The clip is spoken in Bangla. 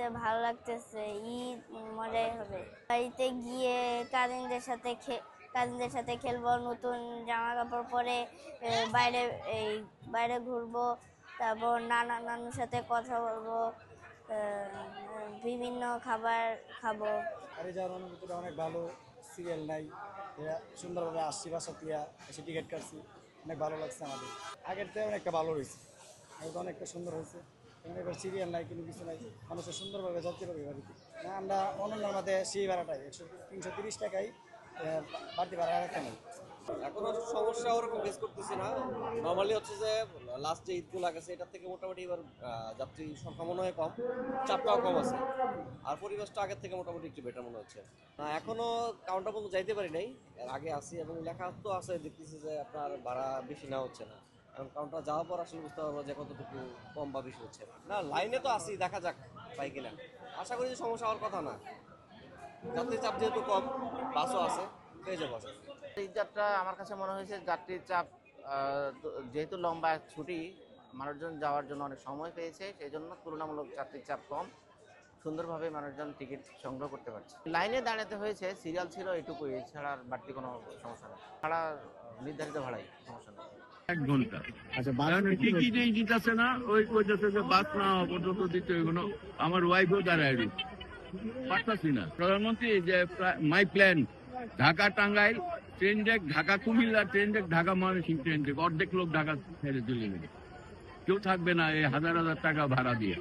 বাড়িতে ভালো লাগতেছে, ঈদ মজাই হবে। বাড়িতে গিয়ে কাজিনদের সাথে খেলবো, নতুন জামা কাপড় পরে বাইরে বাইরে ঘুরবো, তারপর নানুর সাথে কথা বলবো, বিভিন্ন খাবার খাবো। বাড়ি যাওয়ার অনুভূতিটা অনেক ভালো। সিরিয়াল নাই, এরা সুন্দরভাবে আসছি, বাসা তিয়া এসে টিকিট কাটছি, অনেক ভালো লাগছে আমাদের। আগের থেকে অনেকটা ভালো রয়েছে, আগের অনেকটা সুন্দর হয়েছে। এবার সিরিয়াল নাই, কোনো কিছু নাই, মানুষের সুন্দরভাবে যাতে পারবে বাড়িতে। না, আমরা অন্যান্য মধ্যে সেই ভাড়াটাই 330 টাকায় বাড়তি ভাড়া রাখতে নেই। এখনো সমস্যা ওরকম ফেস করতেছি না। নর্মালি হচ্ছে যে লাস্ট যে ঈদগুলো গেছে এটার থেকে মোটামুটি এবার যাত্রী সংখ্যা মনে হয় কম, চাপটাও কম আছে, আর পরিবেশটা আগের থেকে মোটামুটি একটু বেটার মনে হচ্ছে। এখনো কাউন্টার পর্যন্ত যাইতে পারি নাই, এর আগে আসি এবং লেখা তো আছে, দেখতেছি যে আপনার ভাড়া বেশি না হচ্ছে না। এখন কাউন্টার যাওয়ার পর আসলে বুঝতে পারবো যে কতটুকু কম বা বেশি হচ্ছে। না, লাইনে তো আসি, দেখা যাক পাই কিনা। আশা করি যে সমস্যা হওয়ার কথা না, যাত্রীর চাপ যেহেতু কম, বাসও আছে, পেয়ে যাবো আশা করি। এই যাত্রা আমার কাছে মনে হয়েছে যাত্রীর চাপ যেহেতু লম্বা ছুটি, মানুষজন যাওয়ার জন্য অনেক সময় পেয়েছে, সেই জন্য তুলনামূলক যাত্রীর চাপ কম, সুন্দরভাবে মানুষজন টিকিট সংগ্রহ করতে পারছে। লাইনে দাঁড়াতে হয়েছে, সিরিয়াল ছিল এটুকুই, এছাড়া আর বাড়তি কোনো সমস্যা নেই। ভাড়া নির্ধারিত ভাড়াই, সমস্যা নেই। 1 ঘন্টা। আচ্ছা, টিকিটেই দিতেছে না, ওই কইতেছে যে বাস না হওয়া পর্যন্ত দিতে এগুলো। আমার ওয়াইফও দাঁড়ায় রয়েছে, পারতাছি না। প্রধানমন্ত্রী যে my plan Dhaka Tangail train ডেক, ঢাকা কুমিল্লা ট্রেন ডেক, ঢাকা ময়মনসিংহ ট্রেন ডেক, অর্ধেক লোক ঢাকা ছেড়ে চলে গেলে, কেউ থাকবে না এই হাজার হাজার টাকা ভাড়া দিয়ে।